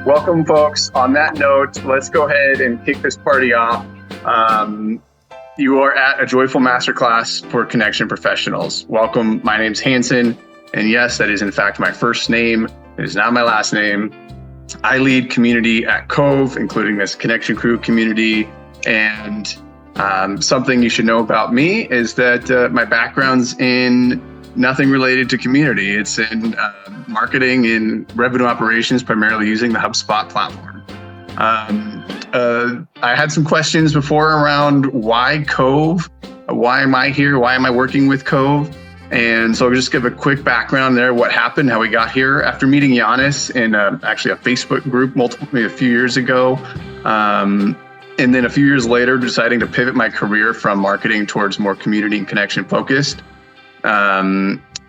Welcome, folks. On that note, let's go ahead and kick this party off. You are at a joyful masterclass for connection professionals. Welcome. My name's Hansen, and yes, that is in fact my first name. It is not my last name. I lead community at Covve, including this connection crew community. And something you should know about me is that my background's in nothing related to community. It's in marketing and revenue operations, primarily using the HubSpot platform. I had some questions before around why Covve, why am I here, why am I working with Covve? And so I'll just give a quick background there, what happened, how we got here. After meeting Giannis in actually a Facebook group maybe a few years ago, and then a few years later, deciding to pivot my career from marketing towards more community and connection focused,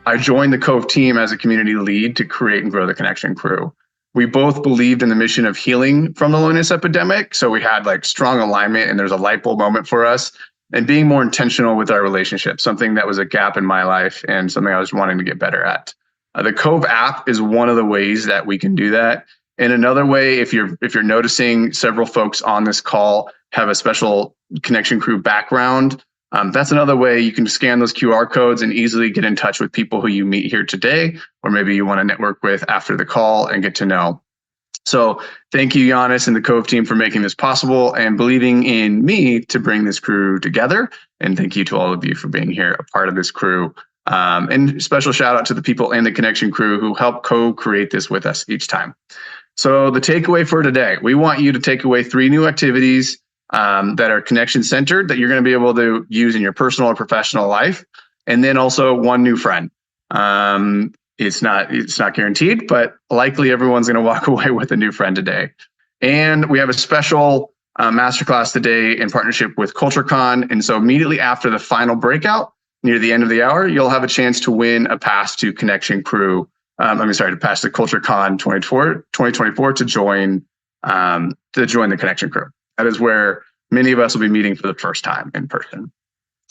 I joined the Covve team as a community lead to create and grow the connection crew. We both believed in the mission of healing from the loneliness epidemic. So we had like strong alignment, and there's a light bulb moment for us, and being more intentional with our relationship, something that was a gap in my life and something I was wanting to get better at. The Covve app is one of the ways that we can do that. And another way, if you're noticing several folks on this call have a special connection crew background, that's another way you can scan those QR codes and easily get in touch with people who you meet here today, or maybe you want to network with after the call and get to know. So thank you, Giannis and the Covve team, for making this possible and believing in me to bring this crew together. And thank you to all of you for being here, a part of this crew. And special shout out to the people in the connection crew who help co-create this with us each time. So the takeaway for today, we want you to take away 3 new activities that are connection centered that you're going to be able to use in your personal or professional life. And then also 1 new friend. It's not guaranteed, but likely everyone's going to walk away with a new friend today. And we have a special masterclass today in partnership with CultureCon. And so immediately after the final breakout, near the end of the hour, you'll have a chance to win a pass to Connection Crew. To pass to CultureCon 2024 to join the Connection Crew. That is where many of us will be meeting for the first time in person.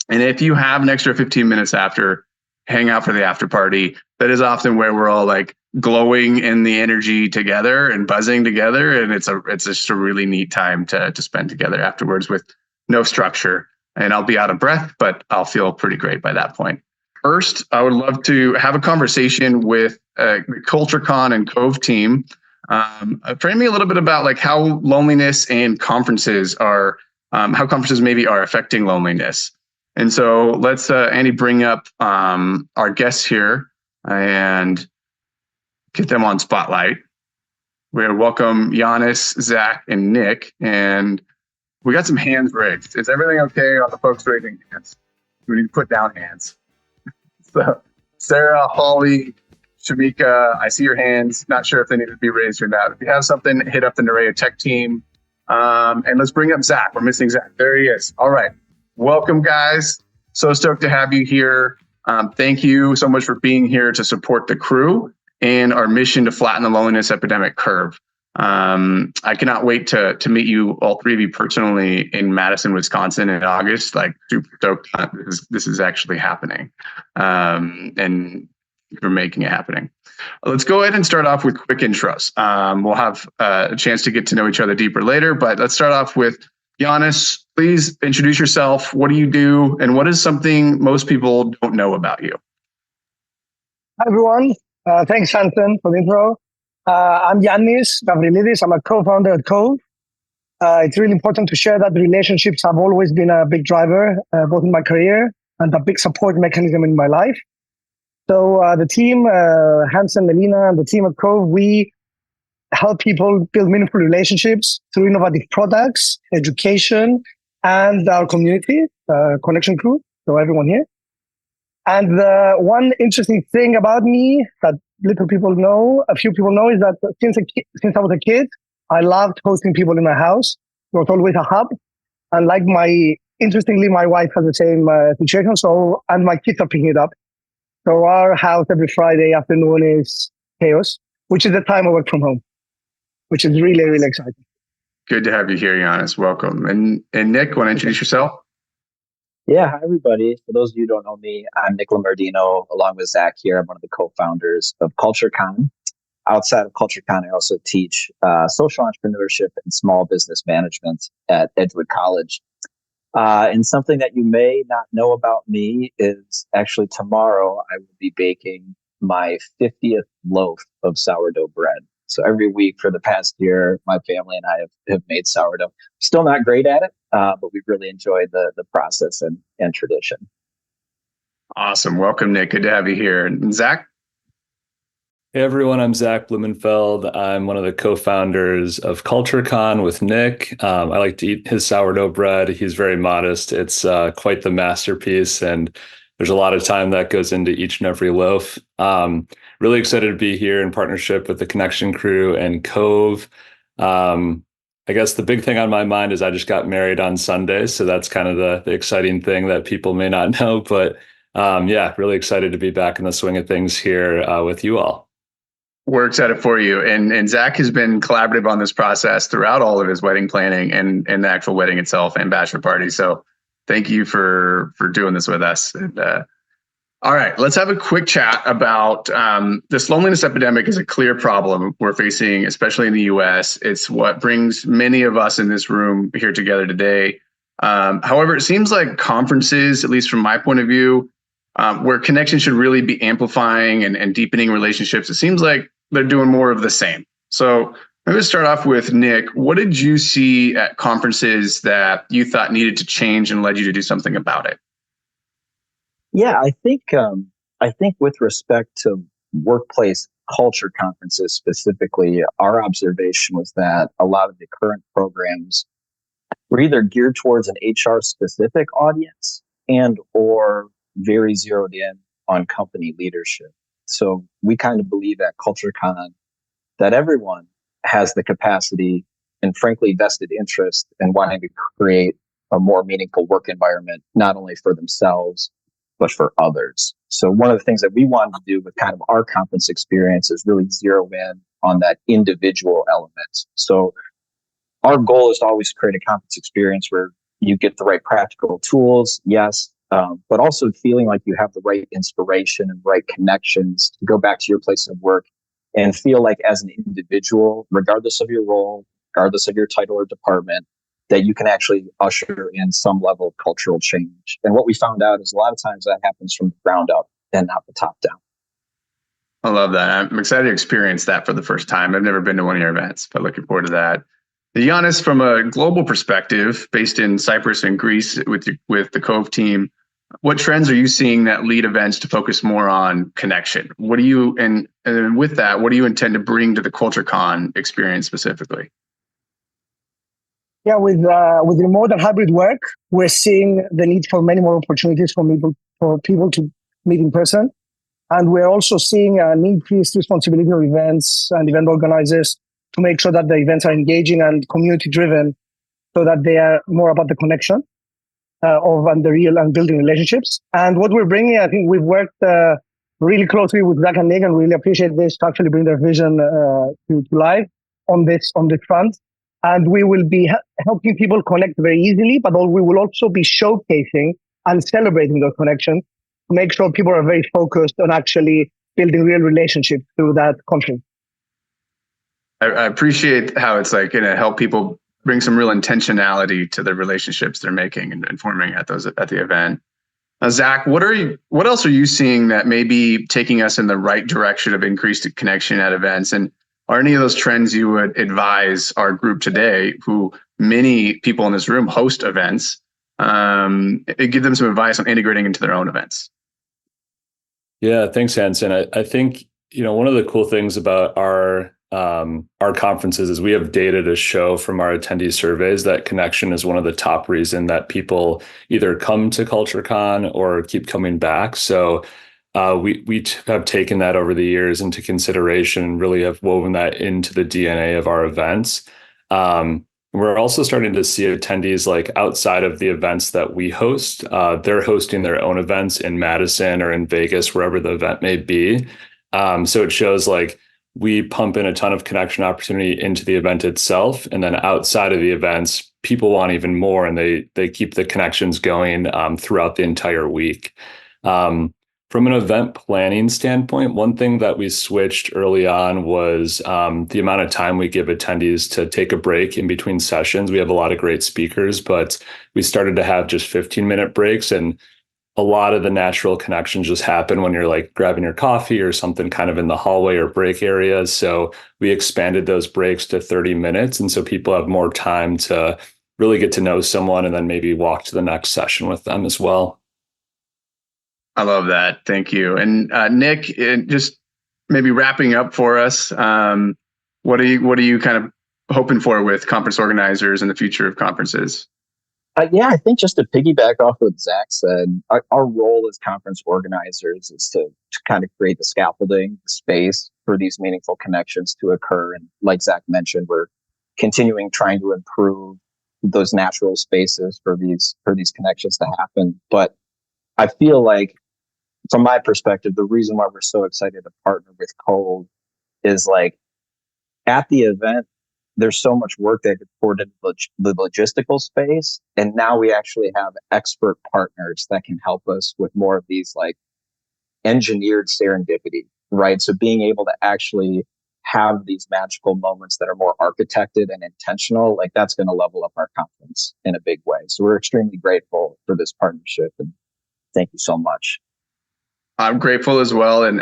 And if you have an extra 15 minutes after, hang out for the after party. That is often where we're all like glowing in the energy together and buzzing together. And it's just a really neat time to spend together afterwards with no structure. And I'll be out of breath, but I'll feel pretty great by that point. First, I would love to have a conversation with the CultureCon and Covve team. Frame me a little bit about like how loneliness and conferences how conferences maybe are affecting loneliness. And so let's, Andy, bring up our guests here and get them on spotlight. We're welcome Giannis, Zach, and Nick. And we got some hands raised. Is everything okay on the folks raising hands? We need to put down hands. So Sarah, Holly, Shamika, I see your hands. Not sure if they need to be raised or not. If you have something, hit up the Nerea Tech team. And let's bring up Zach. We're missing Zach. There he is. All right. Welcome, guys. So stoked to have you here. Thank you so much for being here to support the crew and our mission to flatten the loneliness epidemic curve. I cannot wait to meet you, all 3 of you, personally in Madison, Wisconsin in August. Like, super stoked. This is actually happening. And for making it happening. Let's go ahead and start off with quick intros. We'll have a chance to get to know each other deeper later, but let's start off with Giannis. Please introduce yourself. What do you do? And what is something most people don't know about you? Hi, everyone. Thanks, Hansen, for the intro. I'm Giannis Gavrilidis. I'm a co-founder at Covve. It's really important to share that relationships have always been a big driver, both in my career and a big support mechanism in my life. So the team, Hansen, Melina, and the team at Covve, we help people build meaningful relationships through innovative products, education, and our community, Connection Crew, so everyone here. And one interesting thing about me that a few people know, is that since I was a kid, I loved hosting people in my house. It was always a hub. And interestingly, my wife has the same situation, and my kids are picking it up. So our house every Friday afternoon is chaos, which is the time I work from home, which is really, really exciting. Good to have you here, Giannis. Welcome. And Nick, want to introduce yourself? Yeah, hi, everybody. For those of you who don't know me, I'm Nick Lamardino, along with Zach here. I'm one of the co-founders of CultureCon. outside of CultureCon, I also teach social entrepreneurship and small business management at Edgewood College. And something that you may not know about me is actually tomorrow I will be baking my 50th loaf of sourdough bread. So every week for the past year, my family and I have made sourdough. Still not great at it, but we've really enjoyed the process and tradition. Awesome. Welcome, Nick. Good to have you here. And Zach? Hey everyone, I'm Zach Blumenfeld. I'm one of the co-founders of CultureCon with Nick. I like to eat his sourdough bread. He's very modest. It's quite the masterpiece, and there's a lot of time that goes into each and every loaf. Really excited to be here in partnership with the Connection crew and Covve. I guess the big thing on my mind is I just got married on Sunday, so that's kind of the exciting thing that people may not know. But yeah, really excited to be back in the swing of things here with you all. We're excited for you. And Zach has been collaborative on this process throughout all of his wedding planning and the actual wedding itself and bachelor party. So thank you for doing this with us. And, all right, let's have a quick chat about this loneliness epidemic is a clear problem we're facing, especially in the US. It's what brings many of us in this room here together today. However, it seems like conferences, at least from my point of view, where connection should really be amplifying and deepening relationships, it seems like they're doing more of the same. So I'm going to start off with Nick. What did you see at conferences that you thought needed to change and led you to do something about it? Yeah, I think with respect to workplace culture conferences specifically, our observation was that a lot of the current programs were either geared towards an HR specific audience and or very zeroed in on company leadership. So we kind of believe at CultureCon that everyone has the capacity and frankly vested interest in wanting to create a more meaningful work environment, not only for themselves, but for others. So one of the things that we wanted to do with kind of our conference experience is really zero in on that individual element. So our goal is to always create a conference experience where you get the right practical tools, yes, but also feeling like you have the right inspiration and right connections to go back to your place of work and feel like as an individual, regardless of your role, regardless of your title or department, that you can actually usher in some level of cultural change. And what we found out is a lot of times that happens from the ground up and not the top down. I love that. I'm excited to experience that for the first time. I've never been to one of your events, but looking forward to that. Giannis, from a global perspective, based in Cyprus and Greece with the Covve team, what trends are you seeing that lead events to focus more on connection? What do you and with that, what do you intend to bring to the CultureCon experience specifically? Yeah, with remote and hybrid work, we're seeing the need for many more opportunities for people to meet in person. And we're also seeing an increased responsibility of events and event organizers to make sure that the events are engaging and community driven so that they are more about the connection and the real and building relationships. And what we're bringing, I think we've worked really closely with Zach and Nick and really appreciate this to actually bring their vision to life on this front. And we will be helping people connect very easily, but we will also be showcasing and celebrating those connections to make sure people are very focused on actually building real relationships through that conference. I appreciate how it's like going to help people bring some real intentionality to the relationships they're making and forming at the event. Zach, what else are you seeing that may be taking us in the right direction of increased connection at events? And are any of those trends you would advise our group today, who many people in this room host events, give them some advice on integrating into their own events? Yeah, thanks, Hansen. I think, one of the cool things about our conferences is we have data to show from our attendee surveys that connection is one of the top reason that people either come to CultureCon or keep coming back. So we have taken that over the years into consideration and really have woven that into the DNA of our events. We're also starting to see attendees like outside of the events that we host, they're hosting their own events in Madison or in Vegas, wherever the event may be. So it shows like we pump in a ton of connection opportunity into the event itself. And then outside of the events, people want even more and they keep the connections going throughout the entire week. From an event planning standpoint, one thing that we switched early on was the amount of time we give attendees to take a break in between sessions. We have a lot of great speakers, but we started to have just 15-minute breaks, and a lot of the natural connections just happen when you're like grabbing your coffee or something kind of in the hallway or break areas. So we expanded those breaks to 30 minutes. And so people have more time to really get to know someone and then maybe walk to the next session with them as well. I love that. Thank you. And Nick, just maybe wrapping up for us, what are you kind of hoping for with conference organizers and the future of conferences? Yeah, I think just to piggyback off what Zach said, our role as conference organizers is to kind of create the scaffolding, the space for these meaningful connections to occur. And like Zach mentioned, we're continuing trying to improve those natural spaces for these connections to happen. But I feel like, from my perspective, the reason why we're so excited to partner with Covve is like at the event, there's so much work that gets poured into the logistical space. And now we actually have expert partners that can help us with more of these like engineered serendipity, right? So being able to actually have these magical moments that are more architected and intentional, like that's going to level up our conference in a big way. So we're extremely grateful for this partnership, and thank you so much. I'm grateful as well, and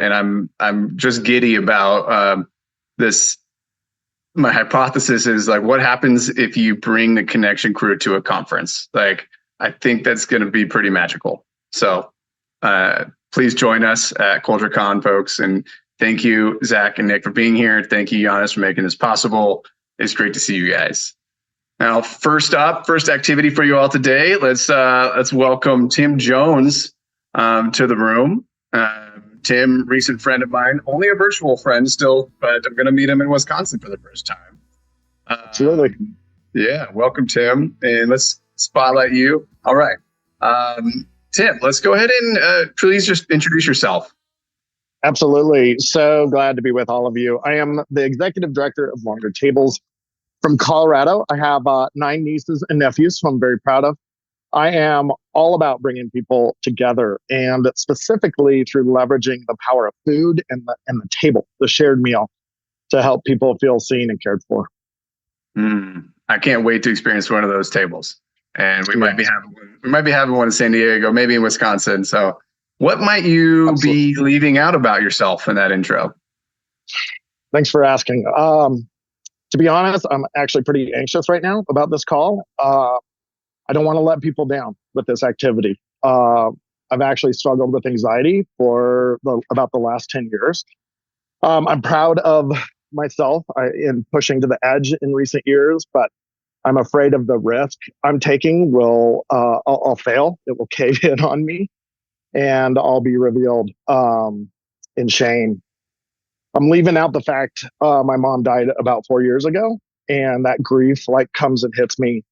I'm just giddy about this. My hypothesis is like, what happens if you bring the connection crew to a conference? Like, I think that's going to be pretty magical. So please join us at CultureCon, folks. And thank you, Zach and Nick, for being here. Thank you, Giannis, for making this possible. It's great to see you guys. Now, first activity for you all today. Let's welcome Tim Jones to the room. Tim, recent friend of mine, only a virtual friend still, but I'm going to meet him in Wisconsin for the first time. Absolutely. Yeah, welcome, Tim. And let's spotlight you. All right. Tim, let's go ahead and please just introduce yourself. Absolutely. So glad to be with all of you. I am the executive director of Longer Tables from Colorado. I have 9 nieces and nephews, who I'm very proud of. I am all about bringing people together, and specifically through leveraging the power of food and the table, the shared meal, to help people feel seen and cared for. I can't wait to experience one of those tables. And we might be having one in San Diego, maybe in Wisconsin. So what might you be leaving out about yourself in that intro? Thanks for asking. To be honest, I'm actually pretty anxious right now about this call. I don't want to let people down with this activity. I've actually struggled with anxiety for about the last 10 years. I'm proud of myself in pushing to the edge in recent years, but I'm afraid of the risk I'm taking I'll fail. It will cave in on me, and I'll be revealed in shame. I'm leaving out the fact my mom died about 4 years ago, and that grief comes and hits me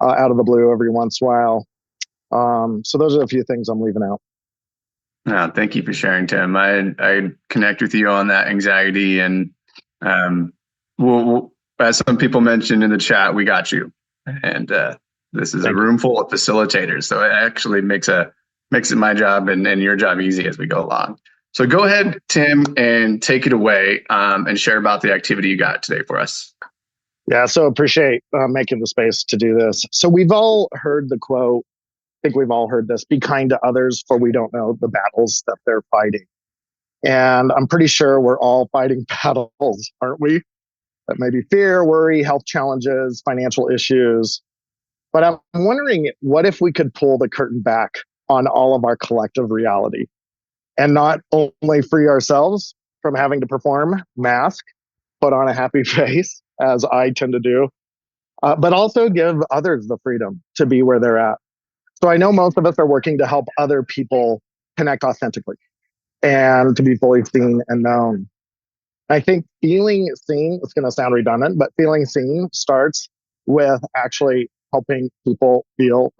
out of the blue every once in a while. So those are a few things I'm leaving out. Thank you for sharing, Tim. I connect with you on that anxiety, and we'll, as some people mentioned in the chat, we got you. And this is a room full of facilitators, so it actually makes it my job and your job easy as we go along. So go ahead, Tim, and take it away and share about the activity you got today for us. Yeah, so appreciate making the space to do this. So we've all heard the quote, I think we've all heard this, be kind to others, for we don't know the battles that they're fighting. And I'm pretty sure we're all fighting battles, aren't we? That may be fear, worry, health challenges, financial issues. But I'm wondering, what if we could pull the curtain back on all of our collective reality and not only free ourselves from having to perform, mask, put on a happy face, as I tend to do, but also give others the freedom to be where they're at. So I know most of us are working to help other people connect authentically and to be fully seen and known. I think feeling seen, it's going to sound redundant, but feeling seen starts with actually helping people feel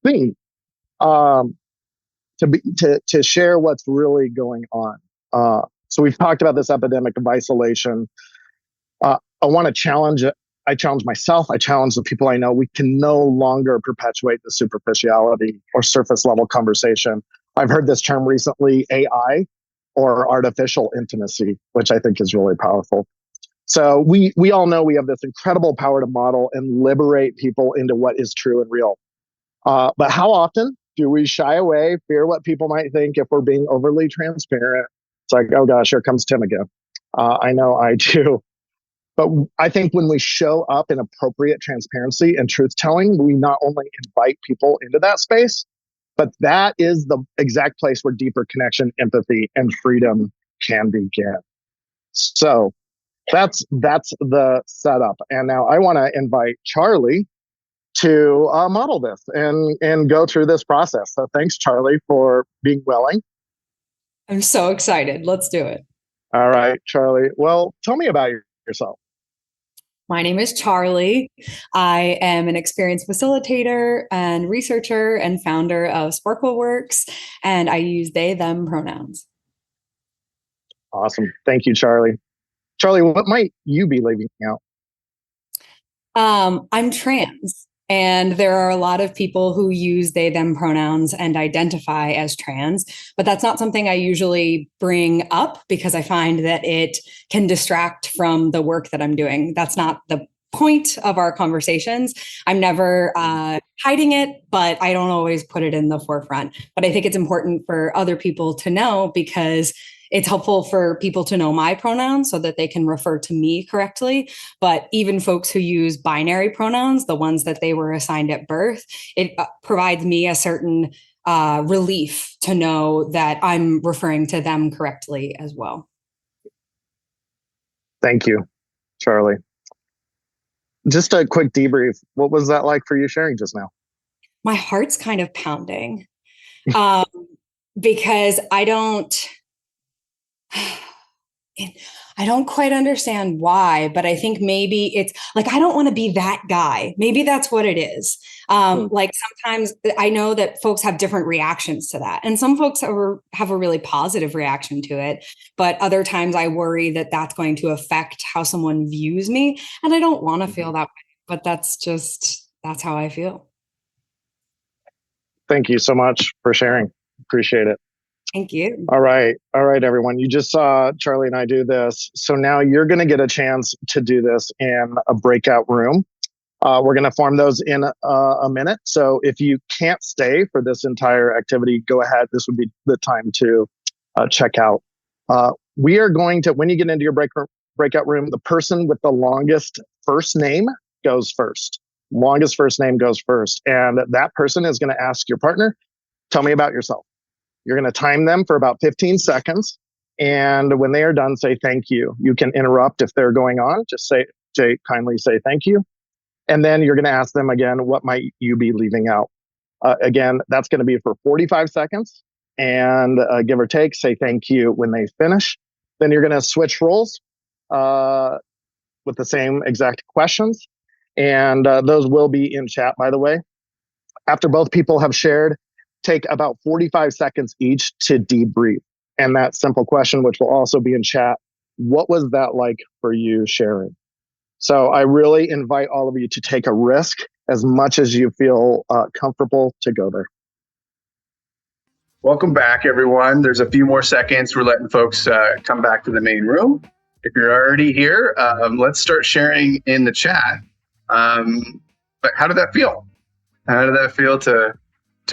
seen, to share what's really going on. So we've talked about this epidemic of isolation. I want to challenge it. I challenge myself. I challenge the people I know. We can no longer perpetuate the superficiality or surface level conversation I've heard this term recently, AI, or artificial intimacy, which I think is really powerful. So we all know we have this incredible power to model and liberate people into what is true and real. But how often do we shy away, fear what people might think if we're being overly transparent? It's like, oh gosh, here comes Tim again. I know I do. But I think when we show up in appropriate transparency and truth telling, we not only invite people into that space, but that is the exact place where deeper connection, empathy, and freedom can begin. So that's the setup. And now I want to invite Charley to model this and go through this process. So thanks, Charley, for being willing. I'm so excited. Let's do it. All right, Charley. Well, tell me about yourself. My name is Charley. I am an experienced facilitator and researcher and founder of SparkleWorks, and I use they, them pronouns. Awesome. Thank you, Charley. Charley, what might you be leaving out? I'm trans, and there are a lot of people who use they, them pronouns and identify as trans, but that's not something I usually bring up because I find that it can distract from the work that I'm doing. That's not the point of our conversations. I'm never hiding it, but I don't always put it in the forefront. But I think it's important for other people to know because it's helpful for people to know my pronouns so that they can refer to me correctly. But even folks who use binary pronouns, the ones that they were assigned at birth, it provides me a certain relief to know that I'm referring to them correctly as well. Thank you, Charley. Just a quick debrief. What was that like for you sharing just now? My heart's kind of pounding because I don't quite understand why, but I think maybe it's like, I don't want to be that guy. Maybe that's what it is. Like sometimes I know that folks have different reactions to that. And some folks have a really positive reaction to it. But other times I worry that that's going to affect how someone views me. And I don't want to feel that way, but that's how I feel. Thank you so much for sharing. Appreciate it. Thank you. All right, everyone. You just saw Charley and I do this. So now you're going to get a chance to do this in a breakout room. We're going to form those in a minute. So if you can't stay for this entire activity, go ahead. This would be the time to check out. We are going to, when you get into your breakout room, the person with the longest first name goes first. Longest first name goes first. And that person is going to ask your partner, tell me about yourself. You're going to time them for about 15 seconds. And when they are done, say thank you. You can interrupt if they're going on. Just kindly say thank you. And then you're going to ask them again, what might you be leaving out? Again, that's going to be for 45 seconds. And give or take, say thank you when they finish. Then you're going to switch roles with the same exact questions. And those will be in chat, by the way. After both people have shared, take about 45 seconds each to debrief. And that simple question, which will also be in chat, what was that like for you sharing? So I really invite all of you to take a risk as much as you feel comfortable to go there. Welcome back, everyone. There's a few more seconds. We're letting folks come back to the main room. If you're already here, let's start sharing in the chat. But how did that feel? How did that feel to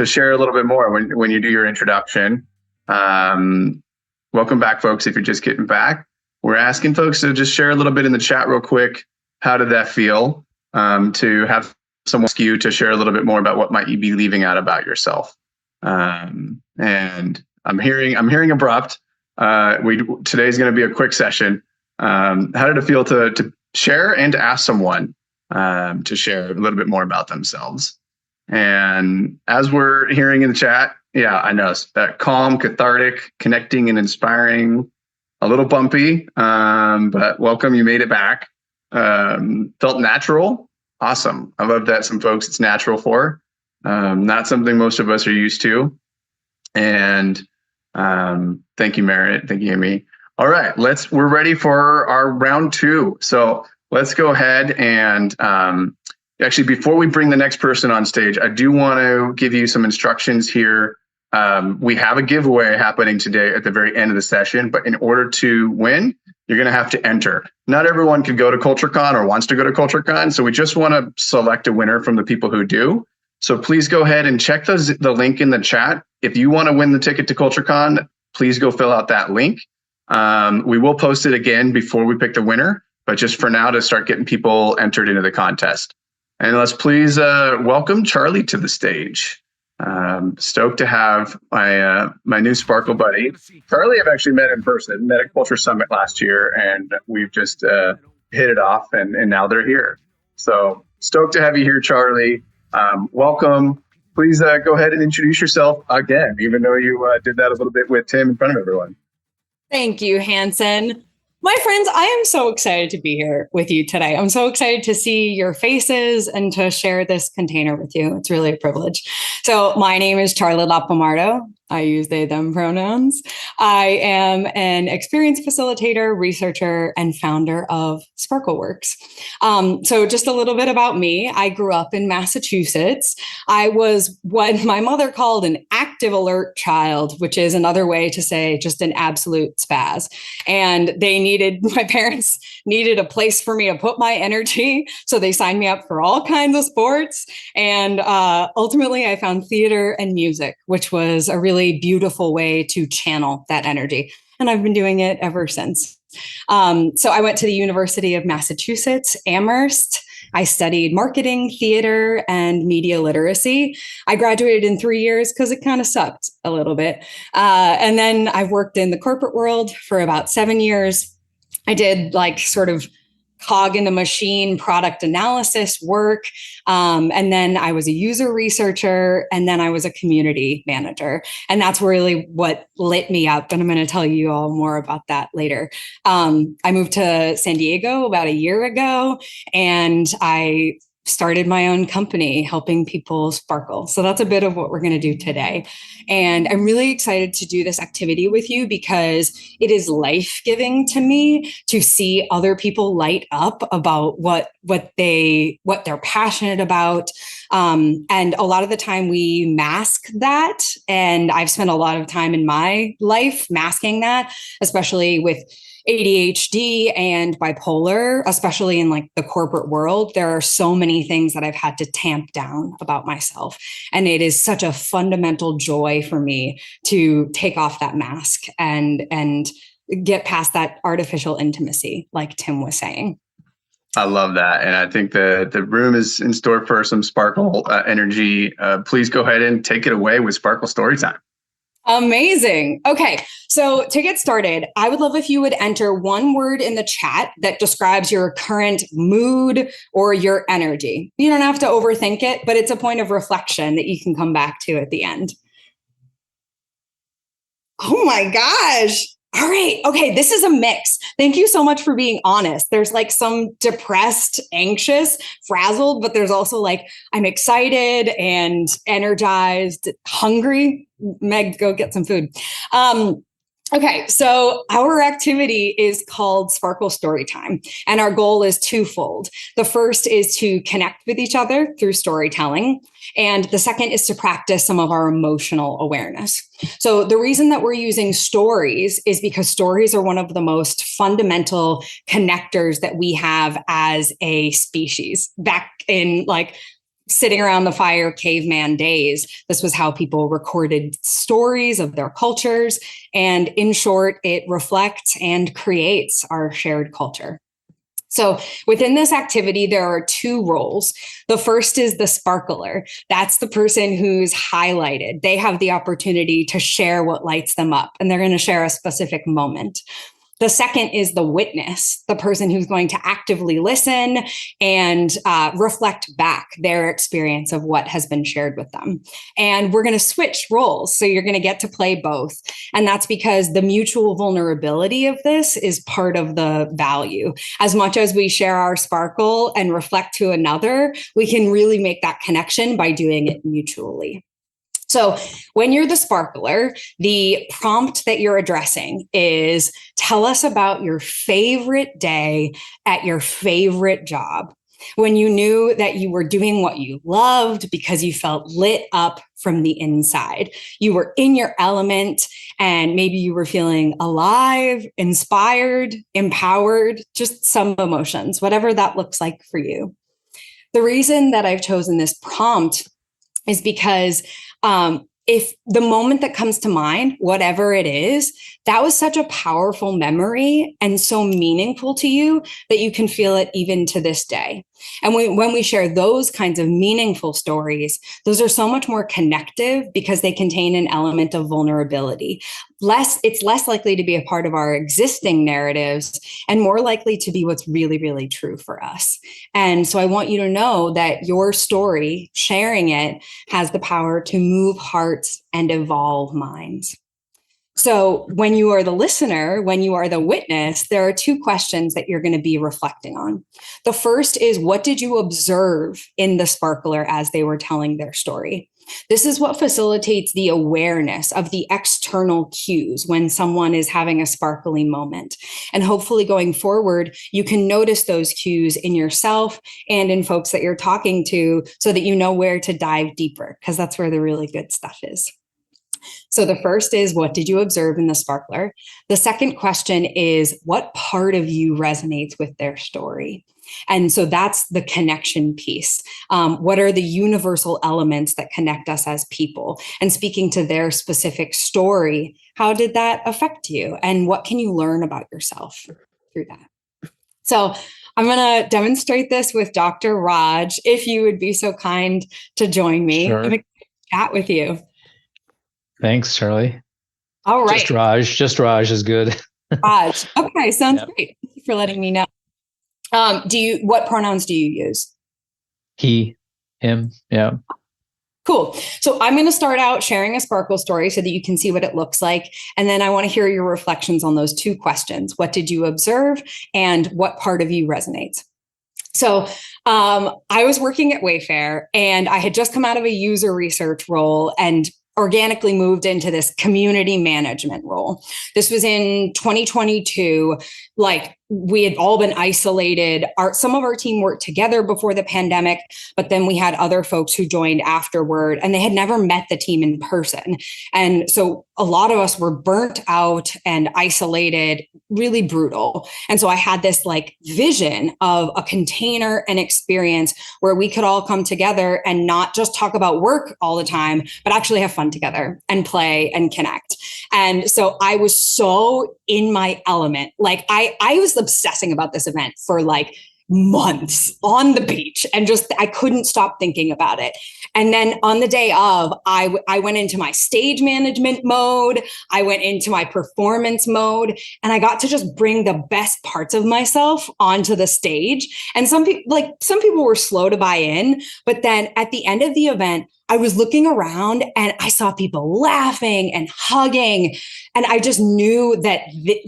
share a little bit more when you do your introduction? Welcome back, folks. If you're just getting back, we're asking folks to just share a little bit in the chat real quick. How did that feel to have someone ask you to share a little bit more about what might you be leaving out about yourself? And I'm hearing abrupt. Today's going to be a quick session. How did it feel to share and to ask someone to share a little bit more about themselves? And as we're hearing in the chat, yeah, I know that calm, cathartic, connecting, and inspiring. A little bumpy, but welcome. You made it back. Felt natural. Awesome. I love that some folks it's natural for. Not something most of us are used to. And thank you, Merritt. Thank you, Amy. All right, we're ready for our round two. So let's go ahead and actually, before we bring the next person on stage, I do want to give you some instructions here We have a giveaway happening today at the very end of the session, but in order to win, you're going to have to enter. Not everyone can go to CultureCon or wants to go to CultureCon, so we just want to select a winner from the people who do. So please go ahead and check the link in the chat. If you want to win the ticket to CultureCon, please go fill out that link. We will post it again before we pick the winner, but just for now to start getting people entered into the contest. And let's please welcome Charley to the stage. Stoked to have my new Sparkle buddy. Charley, I've actually met in person, met at Culture Summit last year, and we've just hit it off, and now they're here. So stoked to have you here, Charley. Welcome. Please go ahead and introduce yourself again, even though you did that a little bit with Tim in front of everyone. Thank you, Hansen. My friends, I am so excited to be here with you today. I'm so excited to see your faces and to share this container with you. It's really a privilege. So my name is Charley Lapomardo. I use they, them pronouns. I am an experienced facilitator, researcher, and founder of SparkleWorks. So just a little bit about me. I grew up in Massachusetts. I was what my mother called an active alert child, which is another way to say just an absolute spaz. And my parents needed a place for me to put my energy. So they signed me up for all kinds of sports. And ultimately, I found theater and music, which was a really beautiful way to channel that energy. And I've been doing it ever since. So I went to the University of Massachusetts, Amherst. I studied marketing, theater, and media literacy. I graduated in 3 years because it kind of sucked a little bit. And then I've worked in the corporate world for about 7 years. I did sort of cog in the machine product analysis work. And then I was a user researcher, and then I was a community manager. And that's really what lit me up. And I'm going to tell you all more about that later. I moved to San Diego about a year ago, and I started my own company helping people sparkle. So that's a bit of what we're going to do today. And I'm really excited to do this activity with you because it is life-giving to me to see other people light up about what they're passionate about. And a lot of the time we mask that. And I've spent a lot of time in my life masking that, especially with ADHD and bipolar, especially in the corporate world. There are so many things that I've had to tamp down about myself. And it is such a fundamental joy for me to take off that mask and get past that artificial intimacy, like Tim was saying. I love that. And I think the room is in store for some Sparkle energy. Please go ahead and take it away with Sparkle Storytime. Amazing. Okay. So to get started, I would love if you would enter one word in the chat that describes your current mood or your energy. You don't have to overthink it, but it's a point of reflection that you can come back to at the end. Oh my gosh. All right. Okay. This is a mix. Thank you so much for being honest. There's some depressed, anxious, frazzled, but there's also I'm excited and energized, hungry. Meg, go get some food. Okay, so our activity is called Sparkle Storytime, and our goal is twofold. The first is to connect with each other through storytelling, and the second is to practice some of our emotional awareness. So the reason that we're using stories is because stories are one of the most fundamental connectors that we have as a species. Back in sitting around the fire caveman days, this was how people recorded stories of their cultures. And in short, it reflects and creates our shared culture. So within this activity, there are two roles. The first is the sparkler. That's the person who's highlighted. They have the opportunity to share what lights them up, and they're going to share a specific moment. The second is the witness, the person who's going to actively listen and reflect back their experience of what has been shared with them. And we're going to switch roles. So you're going to get to play both. And that's because the mutual vulnerability of this is part of the value. As much as we share our sparkle and reflect to another, we can really make that connection by doing it mutually. So when you're the sparkler, the prompt that you're addressing is tell us about your favorite day at your favorite job. when you knew that you were doing what you loved because you felt lit up from the inside. You were in your element, and maybe you were feeling alive, inspired, empowered, just some emotions, whatever that looks like for you. The reason that I've chosen this prompt is because if the moment that comes to mind, whatever it is, that was such a powerful memory and so meaningful to you that you can feel it even to this day. And when we share those kinds of meaningful stories, those are so much more connective because they contain an element of vulnerability. It's less likely to be a part of our existing narratives and more likely to be what's really, really true for us. And so I want you to know that your story, sharing it, has the power to move hearts and evolve minds. So when you are the listener, when you are the witness, there are two questions that you're going to be reflecting on. The first is, what did you observe in the sparkler as they were telling their story? This is what facilitates the awareness of the external cues when someone is having a sparkly moment. And hopefully going forward, you can notice those cues in yourself and in folks that you're talking to so that you know where to dive deeper, because that's where the really good stuff is. So the first is, what did you observe in the sparkler? The second question is, what part of you resonates with their story? And so that's the connection piece. What are the universal elements that connect us as people? And speaking to their specific story, how did that affect you? And what can you learn about yourself through that? So I'm going to demonstrate this with Dr. Raj, if you would be so kind to join me. Sure. I'm going to chat with you. Thanks, Charley. All right. Just Raj is good. Raj. Okay, sounds great. Thank you for letting me know. What pronouns do you use? He, him. Yeah. Cool. So I'm going to start out sharing a sparkle story so that you can see what it looks like. And then I want to hear your reflections on those two questions. What did you observe and what part of you resonates? So I was working at Wayfair and I had just come out of a user research role and organically moved into this community management role. This was in 2022. Like, we had all been isolated. Some of our team worked together before the pandemic, but then we had other folks who joined afterward and they had never met the team in person. And so a lot of us were burnt out and isolated, really brutal. And so I had this like vision of a container and experience where we could all come together and not just talk about work all the time, but actually have fun together and play and connect. And so I was so in my element. Like I was obsessing about this event for like months on the beach and just I couldn't stop thinking about it. And then on the day of, I went into my stage management mode. I went into my performance mode, and I got to just bring the best parts of myself onto the stage. And some people were slow to buy in, but then at the end of the event, I was looking around and I saw people laughing and hugging. And I just knew that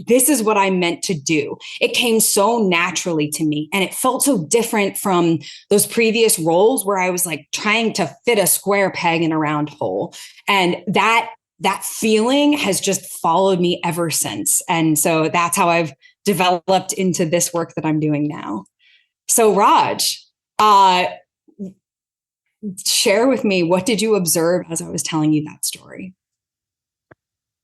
this is what I meant to do. It came so naturally to me. And it felt so different from those previous roles where I was like trying to fit a square peg in a round hole. And that feeling has just followed me ever since. And so that's how I've developed into this work that I'm doing now. So Raj, share with me, what did you observe as I was telling you that story?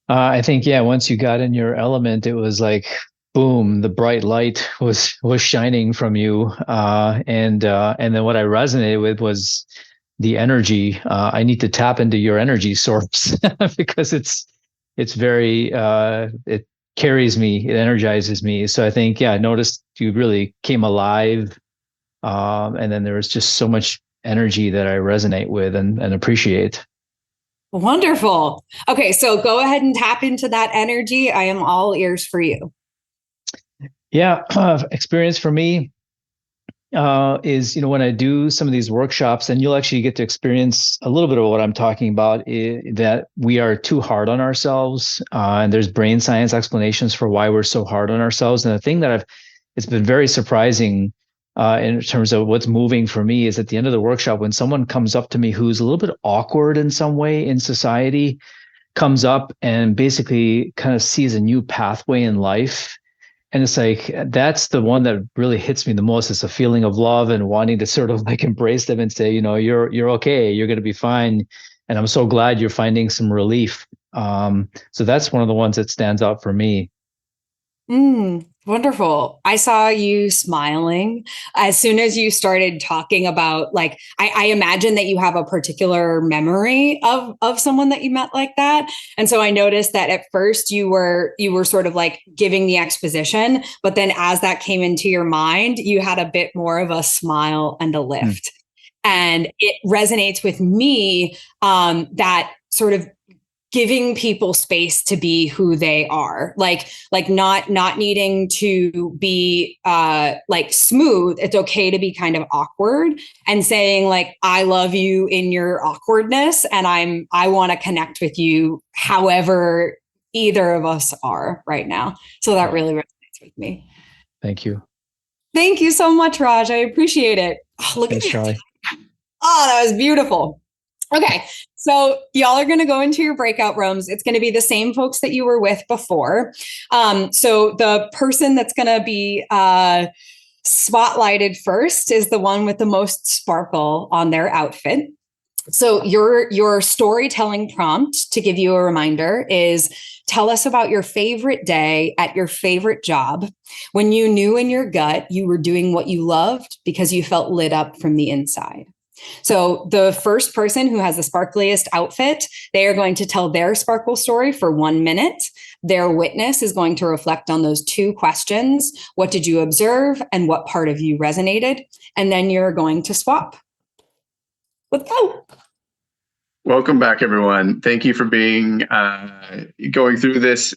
I think, once you got in your element, it was like, boom, the bright light was shining from you. And then what I resonated with was the energy. I need to tap into your energy source because it's very, it carries me, it energizes me. So I think, I noticed you really came alive. And then there was just so much energy that I resonate with and appreciate. Wonderful. Okay, so go ahead and tap into that energy. I am all ears for you. Yeah, experience for me is, when I do some of these workshops, and you'll actually get to experience a little bit of what I'm talking about, that we are too hard on ourselves. And there's brain science explanations for why we're so hard on ourselves. And the thing that it's been very surprising in terms of what's moving for me is at the end of the workshop, when someone comes up to me who's a little bit awkward in some way in society, comes up and basically kind of sees a new pathway in life it's like, that's the one that really hits me the most. It's a feeling of love and wanting to sort of like embrace them and say, you're okay, you're going to be fine. And I'm so glad you're finding some relief. So that's one of the ones that stands out for me. Wonderful. I saw you smiling as soon as you started talking about, like, I imagine that you have a particular memory of someone that you met like that. And so I noticed that at first you were sort of like giving the exposition, but then as that came into your mind, you had a bit more of a smile and a lift. And it resonates with me, that sort of giving people space to be who they are, like not needing to be like smooth. It's okay to be kind of awkward, and saying like, I love you in your awkwardness, and I want to connect with you however either of us are right now. So that really resonates with me. Thank you. Thank you so much, Raj. I appreciate it. Oh, look Thanks, at you. Charley. Oh, that was beautiful. Okay, so y'all are going to go into your breakout rooms. It's going to be the same folks that you were with before. So the person that's going to be spotlighted first is the one with the most sparkle on their outfit. So your storytelling prompt, to give you a reminder, is tell us about your favorite day at your favorite job, when you knew in your gut you were doing what you loved because you felt lit up from the inside. So the first person who has the sparkliest outfit, they are going to tell their sparkle story for 1 minute. Their witness is going to reflect on those 2 questions. What did you observe and what part of you resonated? And then you're going to swap. Let's go. Welcome back, everyone. Thank you for being going through this,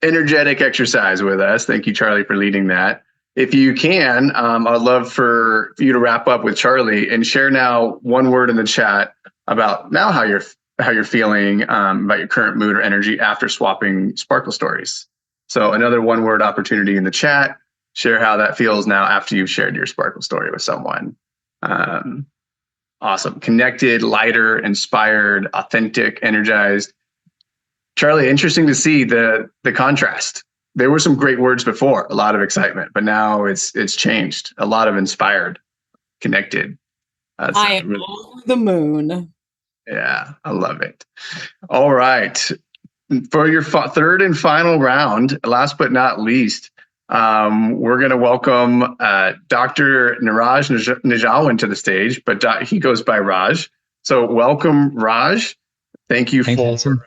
energetic exercise with us. Thank you, Charley, for leading that. If you can, I'd love for you to wrap up with Charley and share now 1 word in the chat about now how you're feeling about your current mood or energy after swapping sparkle stories. So another 1 word opportunity in the chat. Share how that feels now after you've shared your sparkle story with someone. Awesome. Connected, lighter, inspired, authentic, energized. Charley, interesting to see the contrast. There were some great words before, a lot of excitement, but now it's changed. A lot of inspired, connected. I am really over the moon. Yeah, I love it. All right. For your third and final round, last but not least, we're going to welcome Dr. Niraj Nijhawan to the stage, but he goes by Raj. So welcome, Raj. Thank you for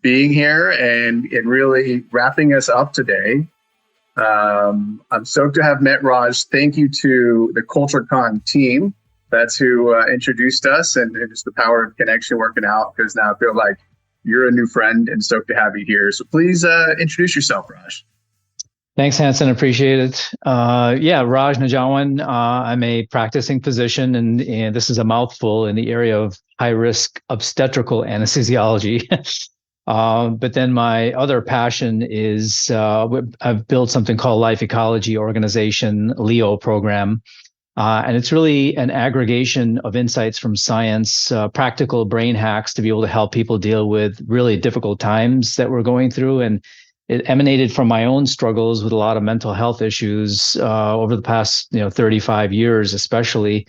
being here and really wrapping us up today. I'm stoked to have met Raj. Thank you to the CultureCon team. That's who introduced us, and just the power of connection working out, because now I feel like you're a new friend and stoked to have you here. So please introduce yourself, Raj. Thanks, Hansen. Appreciate it. Raj Nijhawan. I'm a practicing physician, and this is a mouthful, in the area of high-risk obstetrical anesthesiology. But then my other passion is I've built something called Life Ecology Organization, LEO program. And it's really an aggregation of insights from science, practical brain hacks to be able to help people deal with really difficult times that we're going through. And it emanated from my own struggles with a lot of mental health issues over the past 35 years, especially.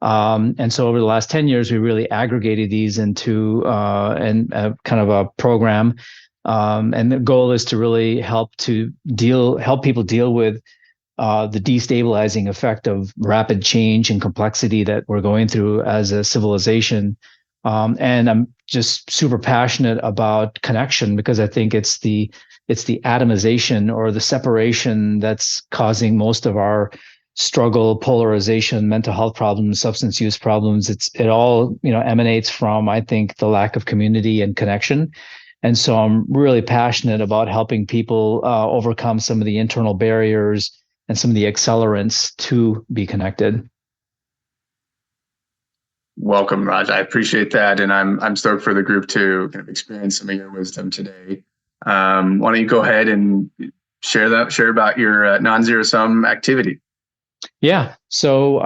And so over the last 10 years, we really aggregated these into kind of a program. And the goal is to really help people deal with the destabilizing effect of rapid change and complexity that we're going through as a civilization. And I'm just super passionate about connection, because I think it's the atomization or the separation that's causing most of our struggle, polarization, mental health problems, substance use problems. It all emanates from, I think, the lack of community and connection. And so I'm really passionate about helping people overcome some of the internal barriers and some of the accelerants to be connected. Welcome, Raj. I appreciate that, and I'm stoked for the group to kind of experience some of your wisdom today. Why don't you go ahead and share about your non-zero sum activity? Yeah. So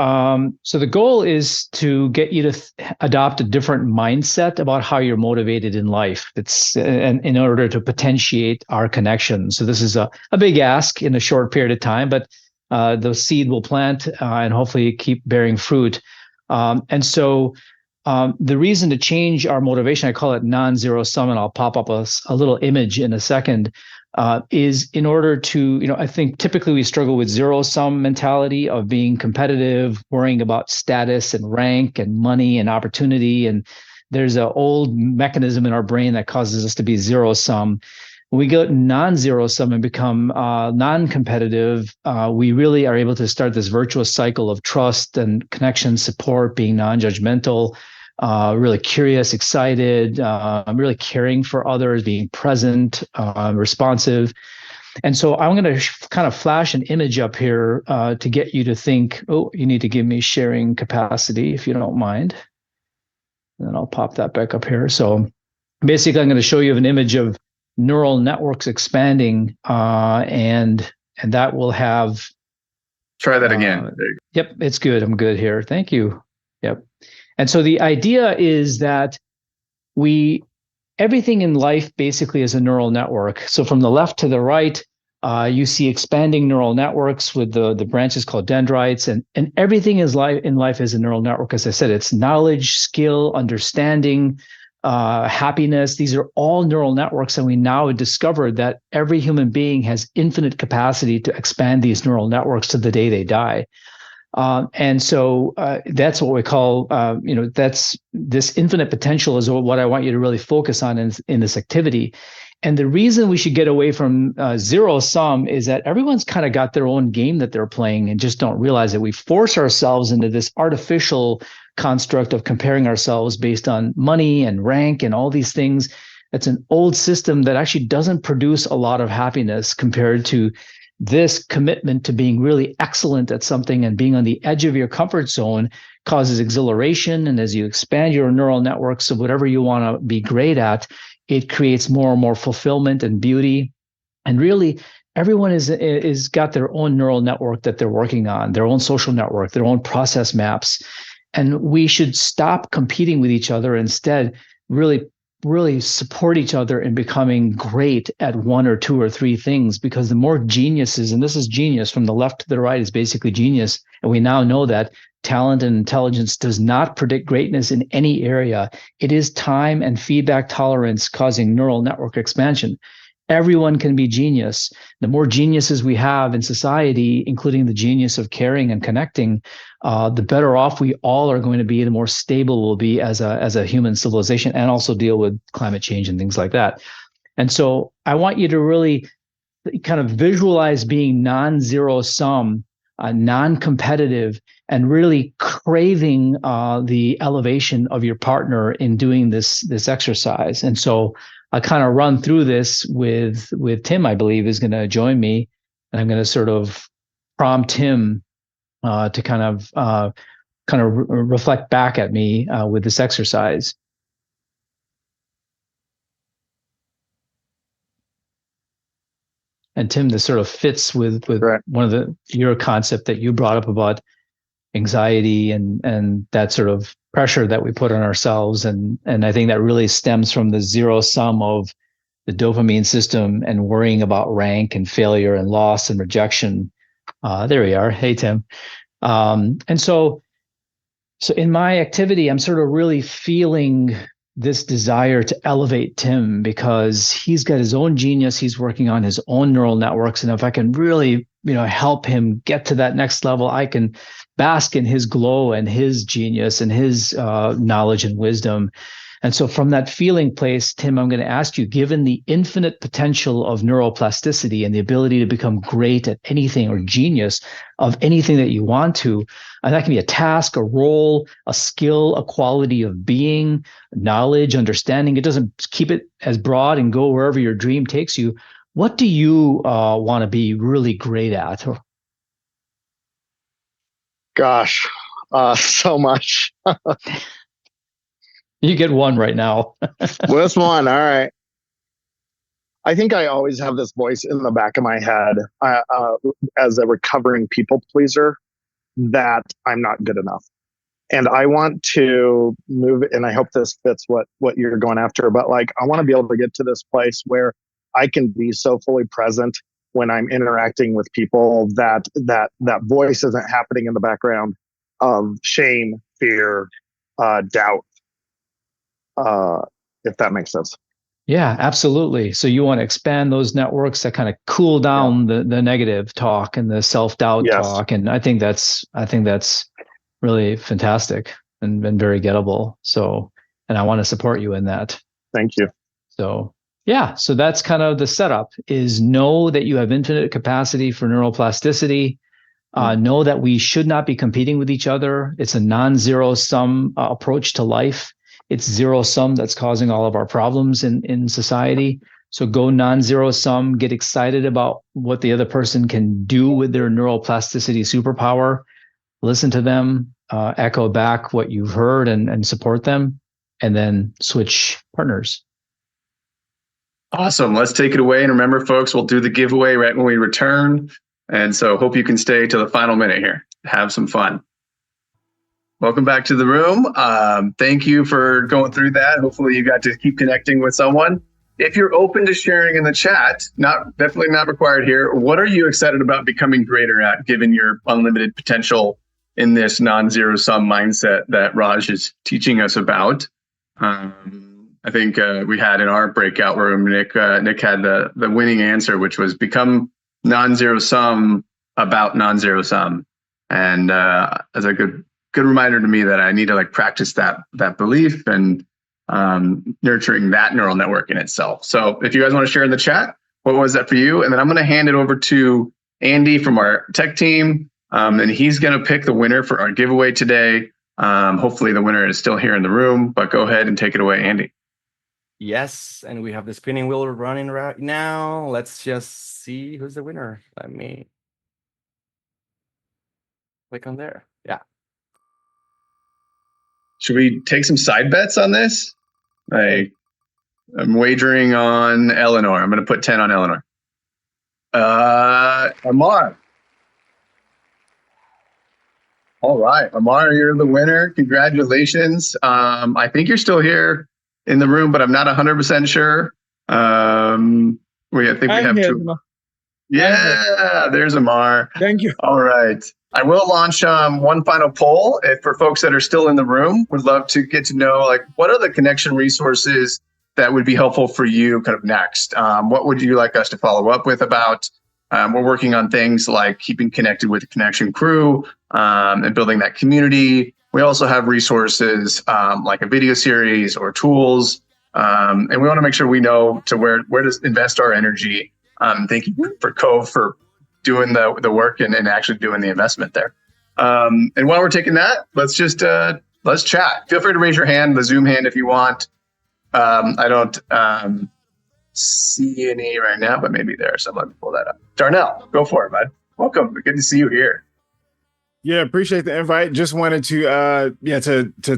the goal is to get you to adopt a different mindset about how you're motivated in life. It's and in order to potentiate our connection. So this is a big ask in a short period of time, but the seed will plant and hopefully keep bearing fruit. The reason to change our motivation, I call it non-zero sum, and I'll pop up a little image in a second, is in order to, I think typically we struggle with zero sum mentality of being competitive, worrying about status and rank and money and opportunity. And there's an old mechanism in our brain that causes us to be zero sum. When we go non-zero sum and become non-competitive, we really are able to start this virtuous cycle of trust and connection, support, being non-judgmental, really curious, excited, really caring for others, being present, responsive. And so I'm going to kind of flash an image up here to get you to think, oh, you need to give me sharing capacity if you don't mind. And then I'll pop that back up here. So basically, I'm going to show you an image of neural networks expanding, and that will have. Try that again. Yep, it's good. I'm good here. Thank you. Yep. And so the idea is that everything in life basically is a neural network. So from the left to the right, you see expanding neural networks with the branches called dendrites, and everything in life is a neural network. As I said, it's knowledge, skill, understanding, happiness. These are all neural networks, and we now have discovered that every human being has infinite capacity to expand these neural networks to the day they die. And so that's what we call, that's this infinite potential is what I want you to really focus on in this activity. And the reason we should get away from zero sum is that everyone's kind of got their own game that they're playing and just don't realize that we force ourselves into this artificial construct of comparing ourselves based on money and rank and all these things. It's an old system that actually doesn't produce a lot of happiness compared to this commitment to being really excellent at something and being on the edge of your comfort zone causes exhilaration. And as you expand your neural networks of whatever you want to be great at, it creates more and more fulfillment and beauty. And really, everyone is got their own neural network that they're working on, their own social network, their own process maps. And we should stop competing with each other, instead really support each other in becoming great at one or two or three things, because the more geniuses, and this is genius from the left to the right is basically genius. And we now know that talent and intelligence does not predict greatness in any area. It is time and feedback tolerance causing neural network expansion. Everyone can be genius. The more geniuses we have in society, including the genius of caring and connecting, the better off we all are going to be, the more stable we'll be as a human civilization, and also deal with climate change and things like that. And so I want you to really kind of visualize being non-zero sum, non-competitive, and really craving the elevation of your partner in doing this exercise. And so I'll kind of run through this with Tim, I believe, is going to join me, and I'm going to sort of prompt him to kind of reflect back at me with this exercise. And Tim, this sort of fits with Right. one of your concept that you brought up about anxiety and that sort of pressure that we put on ourselves. And I think that really stems from the zero sum of the dopamine system and worrying about rank and failure and loss and rejection. There we are. Hey, Tim. And so in my activity, I'm sort of really feeling this desire to elevate Tim, because he's got his own genius. He's working on his own neural networks. And if I can really, help him get to that next level, I can bask in his glow and his genius and his knowledge and wisdom. And so from that feeling place, Tim, I'm going to ask you, given the infinite potential of neuroplasticity and the ability to become great at anything, or genius of anything that you want to, and that can be a task, a role, a skill, a quality of being, knowledge, understanding. It doesn't keep it as broad and go wherever your dream takes you. What do you want to be really great at? Gosh, so much. You get one right now. This one, all right. I think I always have this voice in the back of my head as a recovering people pleaser. that I'm not good enough. And I want to move, and I hope this fits what you're going after, but like, I want to be able to get to this place where I can be so fully present when I'm interacting with people that voice isn't happening in the background of shame, fear, doubt, if that makes sense. Yeah, absolutely. So you want to expand those networks that kind of cool down the negative talk and the self-doubt talk. And I think that's really fantastic and very gettable. So, and I want to support you in that. Thank you. So yeah, so that's kind of the setup, is know that you have infinite capacity for neuroplasticity. Know that we should not be competing with each other. It's a non-zero sum approach to life. It's zero sum that's causing all of our problems in society. So go non-zero sum, get excited about what the other person can do with their neuroplasticity superpower. Listen to them, echo back what you've heard and support them, and then switch partners. Awesome. Let's take it away. And remember, folks, we'll do the giveaway right when we return. And so hope you can stay till the final minute here. Have some fun. Welcome back to the room. Thank you for going through that. Hopefully you got to keep connecting with someone. If you're open to sharing in the chat, definitely not required here. What are you excited about becoming greater at, given your unlimited potential in this non-zero sum mindset that Raj is teaching us about? I think we had in our breakout room, Nick had the winning answer, which was become non-zero sum about non-zero sum. And as a good reminder to me that I need to like practice that belief and nurturing that neural network in itself. So if you guys want to share in the chat, what was that for you? And then I'm going to hand it over to Andy from our tech team. And he's going to pick the winner for our giveaway today. Hopefully the winner is still here in the room, but go ahead and take it away, Andy. Yes, and we have the spinning wheel running right now. Let's just see who's the winner. Let me click on there. Yeah. Should we take some side bets on this? I'm wagering on Eleanor. I'm going to put 10 on Eleanor. Amar. All right, Amar, you're the winner. Congratulations. I think you're still here in the room, but I'm not 100% sure. I think we have two. Yeah, there's Amar. Thank you. All right. I will launch one final poll for folks that are still in the room. Would love to get to know, like, what are the connection resources that would be helpful for you kind of next? What would you like us to follow up with about? We're working on things like keeping connected with the connection crew and building that community. We also have resources like a video series or tools. And we want to make sure we know to where to invest our energy. Thank you for Covve for doing the work and actually doing the investment there. And while we're taking that, let's chat. Feel free to raise your hand, the Zoom hand if you want. I don't see any right now, but maybe there are some. Let me pull that up. Darnell, go for it, bud. Welcome. Good to see you here. Yeah, appreciate the invite. Just wanted to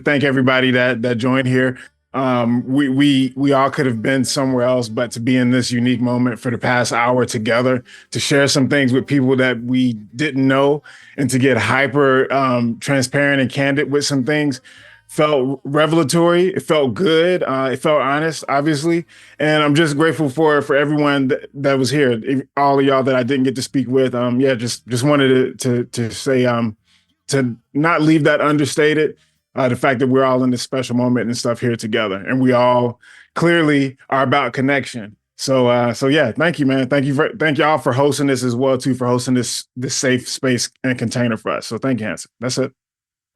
thank everybody that joined here. We all could have been somewhere else, but to be in this unique moment for the past hour together, to share some things with people that we didn't know, and to get hyper transparent and candid with some things felt revelatory. It felt good. It felt honest, obviously. And I'm just grateful for everyone that was here. All of y'all that I didn't get to speak with. Just wanted to say, to not leave that understated. The fact that we're all in this special moment and stuff here together, and we all clearly are about connection. So yeah, thank you, man. Thank y'all for hosting this as well too, for hosting this safe space and container for us. So thank you, Hansen. That's it.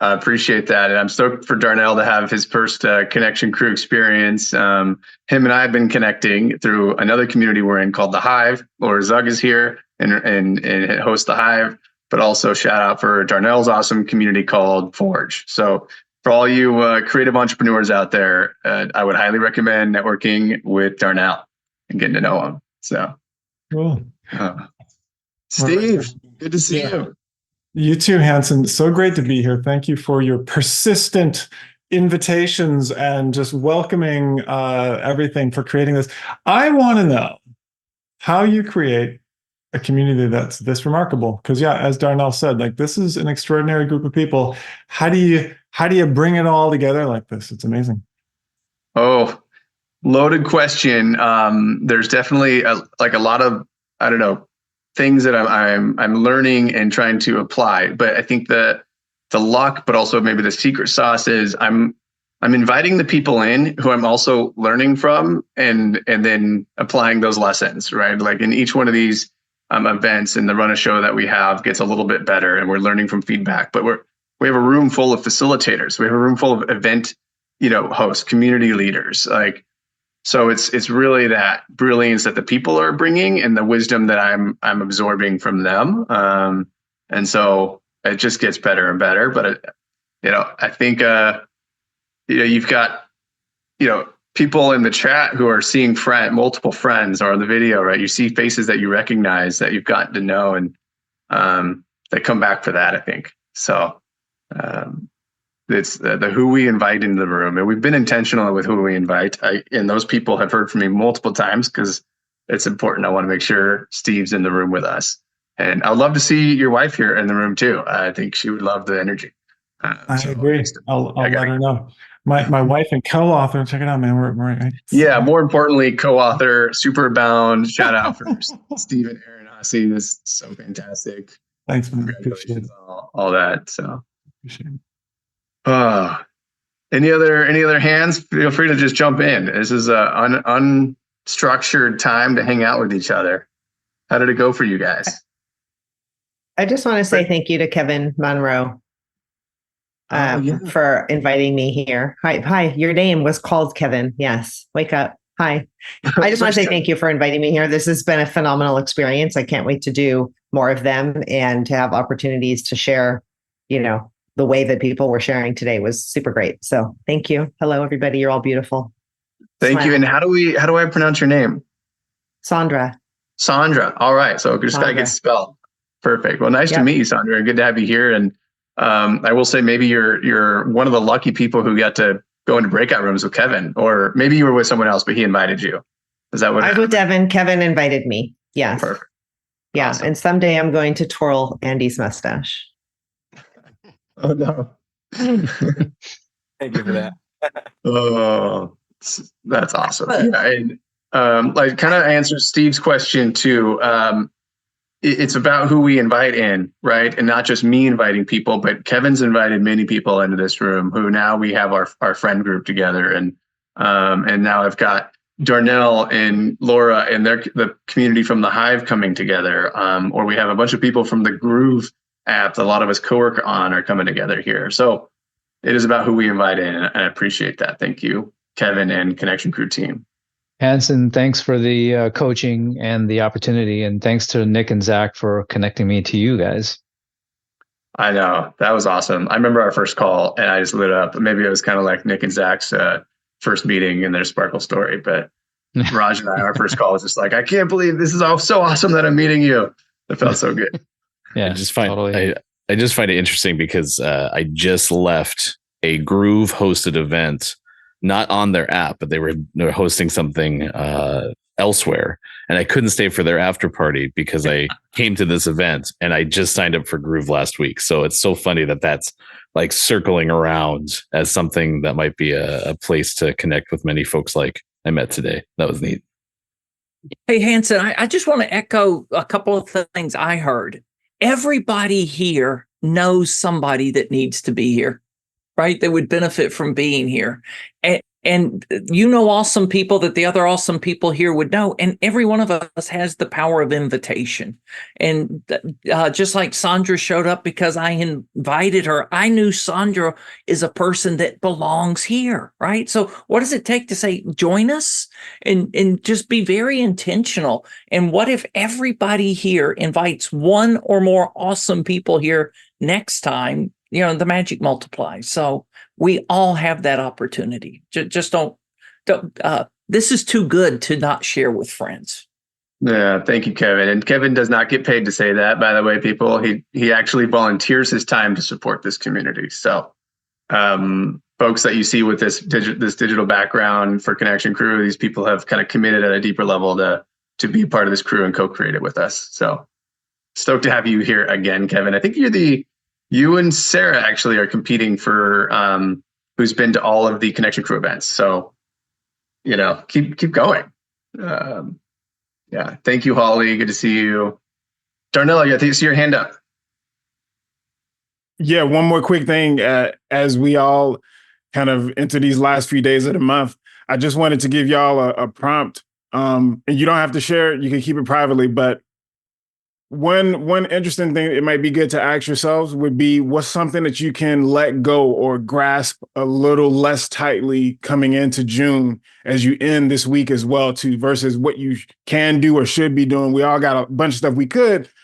I appreciate that. And I'm stoked for Darnell to have his first connection crew experience. Him and I have been connecting through another community we're in called The Hive. Laura Zug is here and hosts The Hive, but also shout out for Darnell's awesome community called Forge. So for all you creative entrepreneurs out there, I would highly recommend networking with Darnell and getting to know him. So, cool. Steve, good to see you. You too, Hansen. So great to be here. Thank you for your persistent invitations and just welcoming everything, for creating this. I want to know how you create a community that's this remarkable. Because yeah, as Darnell said, like this is an extraordinary group of people. How do you bring it all together like this? It's amazing. Oh, loaded question. There's definitely a lot of, I don't know, things that I'm learning and trying to apply. But I think the luck, but also maybe the secret sauce is I'm inviting the people in who I'm also learning from, and then applying those lessons, right? Like in each one of these events and the run of show that we have gets a little bit better, and we're learning from feedback. But we have a room full of facilitators. We have a room full of event, hosts, community leaders. Like, so it's really that brilliance that the people are bringing and the wisdom that I'm absorbing from them. And so it just gets better and better. But I think you've got people in the chat who are seeing multiple friends, or the video, right? You see faces that you recognize that you've gotten to know, and they come back for that, I think. So it's the who we invite into the room, and we've been intentional with who we invite. And those people have heard from me multiple times because it's important. I want to make sure Steve's in the room with us, and I'd love to see your wife here in the room too. I think she would love the energy. I agree. I'll let her know. My wife and co-author, check it out, man. We're yeah. More importantly, co-author, Superbound. Shout out for Steve and Aaron Ossie. This is so fantastic. Thanks, man. Congratulations on all that. So appreciate it. Any other hands? Feel free to just jump in. This is a unstructured time to hang out with each other. How did it go for you guys? I just want to say thank you to Kevin Monroe for inviting me here. Hi. Your name was called Kevin. Yes. Wake up. Hi. I just want to say thank you for inviting me here. This has been a phenomenal experience. I can't wait to do more of them and to have opportunities to share, the way that people were sharing today was super great. So thank you. Hello, everybody. You're all beautiful. Thank you. And how do I pronounce your name? Sandra. All right. So just gotta get spelled. Perfect. Well, nice to meet you, Sandra. Good to have you here. And I will say maybe you're one of the lucky people who got to go into breakout rooms with Kevin, or maybe you were with someone else, but he invited you. Is that what? I was with Devin. Kevin invited me. Yes. Perfect. Yeah. Awesome. And someday I'm going to twirl Andy's mustache. Oh no. Thank you for that. Oh, that's awesome. And kind of answers Steve's question too. It's about who we invite in, right? And not just me inviting people, but Kevin's invited many people into this room who now we have our friend group together. And now I've got Darnell and Laura and the community from the Hive coming together. Or we have a bunch of people from the Groove app that a lot of us co-work on are coming together here. So it is about who we invite in, and I appreciate that. Thank you, Kevin and Connection Crew team. Hansen, thanks for the coaching and the opportunity, and thanks to Nick and Zach for connecting me to you guys. I know, that was awesome. I remember our first call, and I just lit up. Maybe it was kind of like Nick and Zach's first meeting in their Sparkle story, but Raj and I, our first call was just like, I can't believe this is all so awesome that I'm meeting you. It felt so good. Yeah, I just find it interesting because I just left a Groove hosted event, not on their app, but they were hosting something elsewhere, and I couldn't stay for their after party because I came to this event and I just signed up for Groove last week. So it's so funny that that's like circling around as something that might be a place to connect with many folks like I met today. That was neat. Hey, Hansen, I just want to echo a couple of things I heard. Everybody here knows somebody that needs to be here, right? That would benefit from being here. And awesome people that the other awesome people here would know. And every one of us has the power of invitation. And just like Sandra showed up because I invited her, I knew Sandra is a person that belongs here, right? So what does it take to say, join us and just be very intentional? And what if everybody here invites one or more awesome people here next time? The magic multiplies. So we all have that opportunity. Just don't. This is too good to not share with friends. Yeah, thank you, Kevin. And Kevin does not get paid to say that, by the way, people. He actually volunteers his time to support this community. So, folks that you see with this digital background for Connection Crew, these people have kind of committed at a deeper level to to be part of this crew and co-create it with us. So stoked to have you here again, Kevin. I think you and Sarah actually are competing for who's been to all of the Connection Crew events. So, keep going. Yeah. Thank you, Holly. Good to see you. Darnell, I think you see your hand up. Yeah, one more quick thing. As we all kind of enter these last few days of the month, I just wanted to give y'all a prompt. And you don't have to share it. You can keep it privately. But one interesting thing it might be good to ask yourselves would be, what's something that you can let go or grasp a little less tightly coming into June as you end this week as well, too, versus what you can do or should be doing. We all got a bunch of stuff we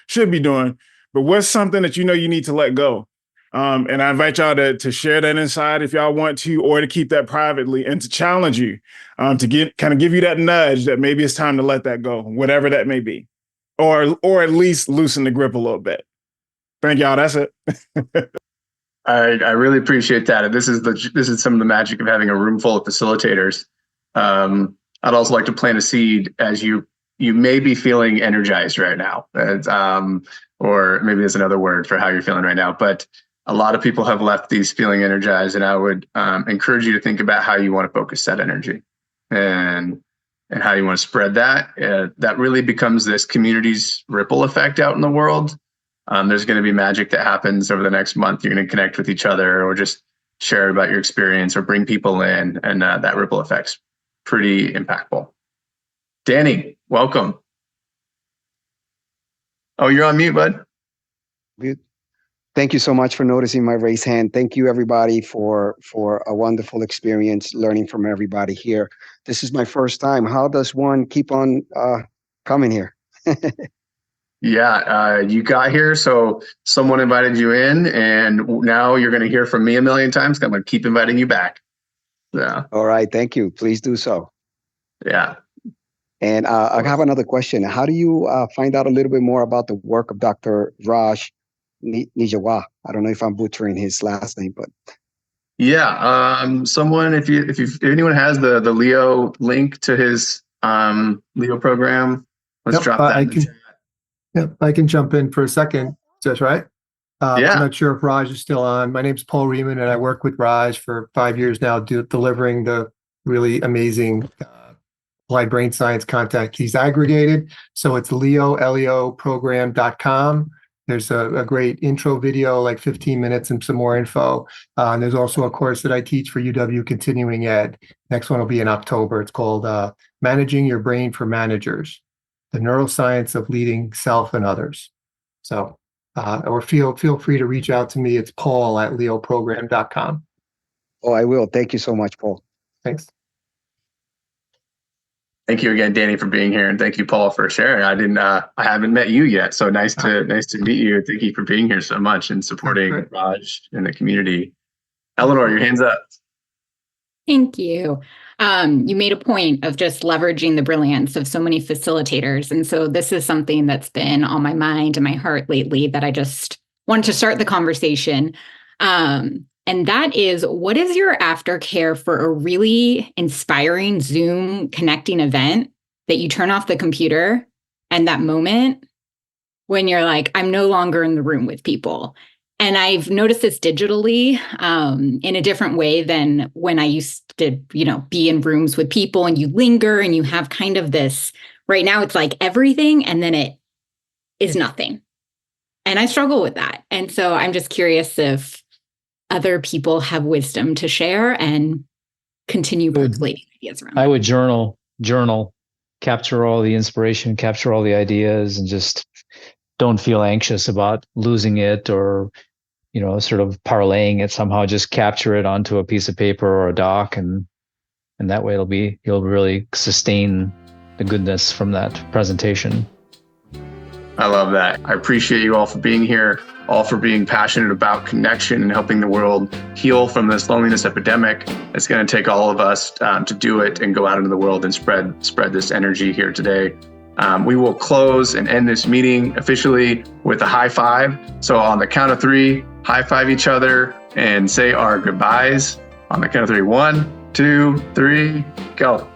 should be doing, but what's something that you need to let go? And I invite y'all to share that inside if y'all want to, or to keep that privately and to challenge you, to give you that nudge that maybe it's time to let that go, whatever that may be, or at least loosen the grip a little bit. Thank y'all. That's it. I really appreciate that. And this is some of the magic of having a room full of facilitators. I'd also like to plant a seed as you may be feeling energized right now, or maybe there's another word for how you're feeling right now, but a lot of people have left these feeling energized, and I would encourage you to think about how you want to focus that energy and how you want to spread that. That really becomes this community's ripple effect out in the world. There's going to be magic that happens over the next month. You're going to connect with each other or just share about your experience or bring people in, and that ripple effect's pretty impactful. Danny, welcome. Oh, you're on mute, bud. Mute. Thank you so much for noticing my raised hand. Thank you, everybody, for a wonderful experience learning from everybody here. This is my first time. How does one keep on coming here? Yeah, you got here, so someone invited you in, and now you're going to hear from me a million times. I'm going to keep inviting you back. Yeah. All right. Thank you. Please do so. Yeah. And I have another question. How do you find out a little bit more about the work of Dr. Niraj Nijhawan? I don't know if I'm butchering his last name, but someone, if anyone has the Leo link to his Leo program, let's drop that. I can jump in for a second. That's right. I'm not sure if Raj is still on. My name's Paul Riemann, and I work with Raj for 5 years now, delivering the really amazing applied brain science content. He's aggregated, so it's leoprogram.com. There's a great intro video, like 15 minutes, and some more info. And there's also a course that I teach for UW Continuing Ed. Next one will be in October. It's called Managing Your Brain for Managers, the Neuroscience of Leading Self and Others. So, or feel free to reach out to me. It's paul@leoprogram.com. Oh, I will. Thank you so much, Paul. Thanks. Thank you again, Danny, for being here, and thank you, Paul, for sharing. I haven't met you yet, so nice to meet you. Thank you for being here so much and supporting Raj and the community. Eleanor, your hand's up. Thank you. You made a point of just leveraging the brilliance of so many facilitators, and so this is something that's been on my mind and my heart lately that I just wanted to start the conversation. And that is, what is your aftercare for a really inspiring Zoom connecting event that you turn off the computer and that moment when you're like, I'm no longer in the room with people? And I've noticed this digitally in a different way than when I used to, be in rooms with people and you linger and you have kind of this, right now it's like everything and then it is nothing. And I struggle with that. And so I'm just curious if other people have wisdom to share and continue percolating ideas around. I would journal, capture all the inspiration, capture all the ideas, and just don't feel anxious about losing it or, sort of parlaying it somehow. Just capture it onto a piece of paper or a doc, and that way you'll really sustain the goodness from that presentation. I love that. I appreciate you all for being here, all for being passionate about connection and helping the world heal from this loneliness epidemic. It's going to take all of us to do it and go out into the world and spread this energy here today. We will close and end this meeting officially with a high five. So on the count of 3, high five each other and say our goodbyes. On the count of 3, 1, 2, 3, go.